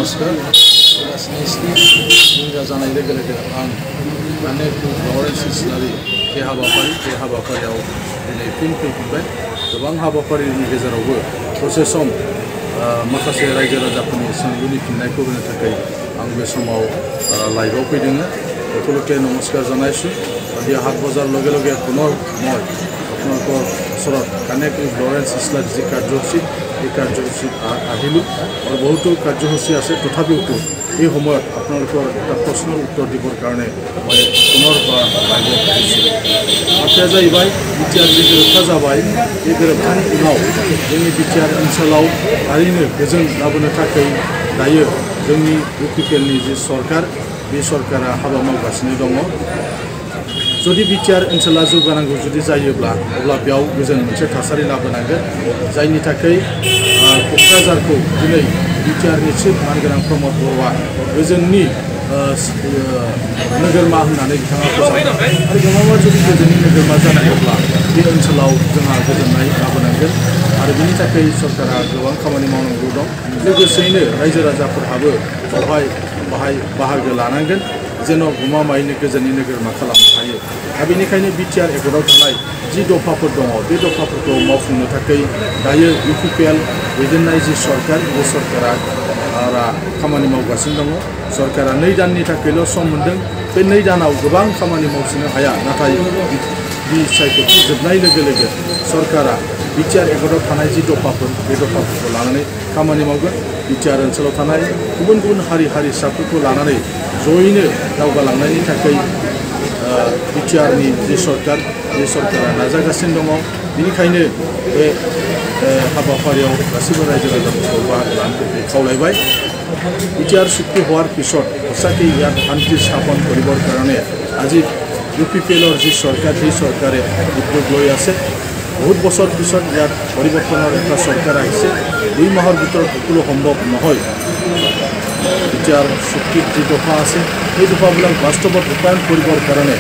नमस्कार जानाय लोगो लोगो आं लरेन्स इस्लारि बे हाबाफारियाव दिनै फिन फैफिनबाय। गोबां हाबाफारिनि गेजेरावबो दसे सम माखासे रायजो राजाफोरनि सोंलुनि फिननायखौ होनो थाखाय आं बे समाव लाइभआव फैदों। সকলোকে নমস্কাৰ জনাইছোঁ। আজি হাট বজাৰ লগে লগে পুনৰ মই আপোনালোকৰ ওচৰত কানেক্ট লৰেন্স ইছলাৰ যি কাৰ্যসূচী এই কাৰ্যসূচীত আহিলোঁ আৰু বহুতো কাৰ্যসূচী আছে। তথাপিও এই সময়ত আপোনালোকৰ এটা প্ৰশ্নৰ উত্তৰ দিবৰ কাৰণে মই পুনৰ লাইভआव আহিছোঁ। बाथ्राया जाहैबाय बिटिआर जि गोरोबथा जाबाय बे गोरोबथानि उनाव जोंनि बिटिआर ओनसोलाव थारैनो गोजोन लाबोनो थाखाय दायो जोंनि इउपिपिएलनि जि सरकार बे सरकारा हाबा मावगासिनो दङ। जुदि बिटिआर ओनसोला जौगानांगौ जुदि जायोब्ला अब्ला बेयाव गोजोन मोनसे थासारि लाबोनांगोन। जायनि थाखाय क'क्राझारखौ दिनै बिटिआरनि चिफ मानगोनां प्रमद बर'आ गोजोननि नोगोरमा होननानै बिथाङा फोसावदों आरो गोबाङा जुदि गोजोननि नोगोरमा जानायोब्ला बे ओनसोलाव जोंहा गोजोननाय लाबोनांगोन आरो बेनि थाखाय सरकारा गोबां खामानि मावनांगौ दं। लोगोसेयैनो रायजो राजाफोरहाबो बाहाय बाहागो लानांगोन जेन' गमामायैनो गोजोननि नोगोरमा खालामनो हायो। दा बेनिखायनो बिटिआर एकर्डआव थानाय जि दफाफोर दङ बे दफाफोरखौ मावफुंनो थाखाय दायो इउपिपिएल दैदेननाय जि सरकार बे सरकारा खामानि मावगासिनो दङ। सरकारा 2 दाननि थाखायल' सम मोनदों। बे 2 दानाव गोबां खामानि मावफुंनो हाया। नाथाय बि सायख'थि जोबनाय लोगो लोगो सरकारा बिटिआर एकर्डआव थानाय जि दफाफोर बे दफाफोरखौ लानानै खामानि मावगोन। बिटिआर ओनसोलाव थानाय गुबुन गुबुन हारि हारिसाफोरखौ लानानै जयैनो दावगालांनायनि थाखाय बिटिआरनि जि सरकार बे सरकारा नाजागासिनो दङ। बेनिखायनो बे हाबाफारियाव गासैबो रायजो राजाफोरखौ बाहागो लानो थाखाय খাওলাইবাই। বিটিআর চুক্তি হোৱাৰ পিছত সঁচাকৈ ইয়াত শান্তি স্থাপন কৰিবৰ কাৰণে আজি ইউপিপিএলৰ যি চৰকাৰ সেই চৰকাৰে উদ্যোগ লৈ আছে। বহুত বছৰ পিছত ইয়াত পৰিৱৰ্তনৰ এটা চৰকাৰ আহিছে। 2 মাহৰ ভিতৰত সকলো সম্ভৱ নহয়। বিটিআৰ চুক্তিৰ যি দফা আছে সেই দফাবিলাক বাস্তৱত ৰূপায়ণ কৰিবৰ কাৰণে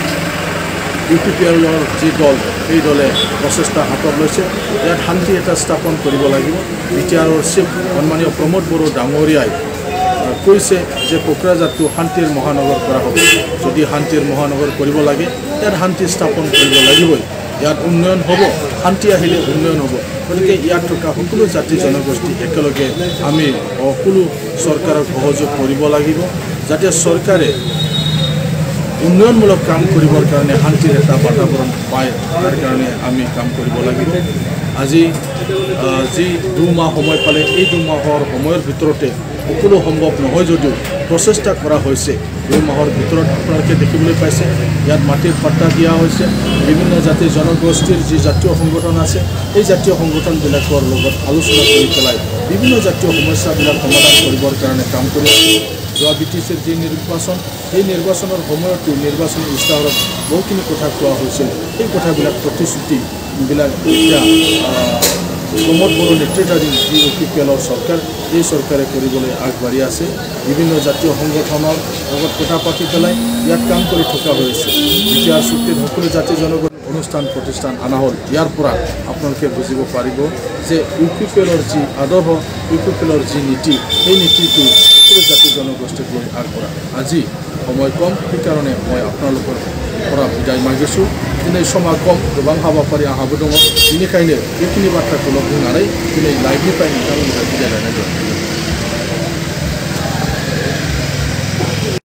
ইউপিপিএলৰ যি দল সেই দলে প্ৰচেষ্টা হাতত লৈছে। ইয়াত শান্তি এটা স্থাপন কৰিব লাগিব। বিটিআৰৰ চিফ সন্মানীয় প্ৰমোদ বড়ো ডাঙৰীয়াই কৈছে যে কোকৰাঝাৰটো শান্তিৰ মহানগৰ কৰা হ'ব। যদি শান্তিৰ মহানগৰ কৰিব লাগে ইয়াত শান্তি স্থাপন কৰিব লাগিবই। ইয়াত উন্নয়ন হ'ব, শান্তি আহিলে উন্নয়ন হ'ব। গতিকে ইয়াত থকা সকলো জাতি জনগোষ্ঠী একেলগে আমি সকলো চৰকাৰক সহযোগ কৰিব লাগিব যাতে চৰকাৰে উন্নয়নমূলক কাম কৰিবৰ কাৰণে শান্তিৰ এটা বাতাবৰণ পায়। তাৰ কাৰণে আমি কাম কৰিব লাগিব। আজি যি 2 মাহ সময় পালে এই 2 মাহৰ সময়ৰ ভিতৰতে সকলো সম্ভৱ নহয় যদিও প্ৰচেষ্টা কৰা হৈছে। 2 মাহৰ ভিতৰত আপোনালোকে দেখিবলৈ পাইছে ইয়াত মাটিৰ পাট্টা দিয়া হৈছে। বিভিন্ন জাতি জনগোষ্ঠীৰ যি জাতীয় সংগঠন আছে এই জাতীয় সংগঠনবিলাকৰ লগত আলোচনা কৰি পেলাই বিভিন্ন জাতীয় সমস্যাবিলাক সমাধান কৰিবৰ কাৰণে কাম কৰি আছে। যোৱা বিটিচিৰ যি নিৰ্বাচন এই নিৰ্বাচনৰ সময়তো নিৰ্বাচনী ইস্তাহাৰত বহুখিনি কথা কোৱা হৈছিল। এই কথাবিলাক প্ৰতিশ্ৰুতিবিলাক এতিয়া প্ৰমোদ বড়ো নেতৃত্বাধীন যি ইউপিপিএলৰ চৰকাৰ এই চৰকাৰে কৰিবলৈ আগবাঢ়ি আছে। বিভিন্ন জাতীয় সংগঠনৰ লগত কথা পাতি পেলাই ইয়াত কাম কৰি থকা হৈছে। বিটিআৰ চুক্তিত সকলো জাতি জনগোষ্ঠী অনুষ্ঠান প্ৰতিষ্ঠান অনা হ'ল। ইয়াৰ পৰা আপোনালোকে বুজিব পাৰিব যে ইউপিপিএলৰ যি আদৰ্শ ইউপিপিএলৰ যি নীতি সেই নীতিটো সকলো জাতি জনগোষ্ঠীক লৈ আগবঢ়া। আজি সময় কম সেইকাৰণে মই আপোনালোকৰ পৰা বিদায় মাগিছোঁ। दिनै समा कम गोबां हाबाफारि आंहाबो दङ। बेनिखायनो बेखिनि बाथ्राखौल' बुंनानै दिनै लाइभनिफ्राय नोंथांमोननिफ्राय बिदाय लानाय जाबाय।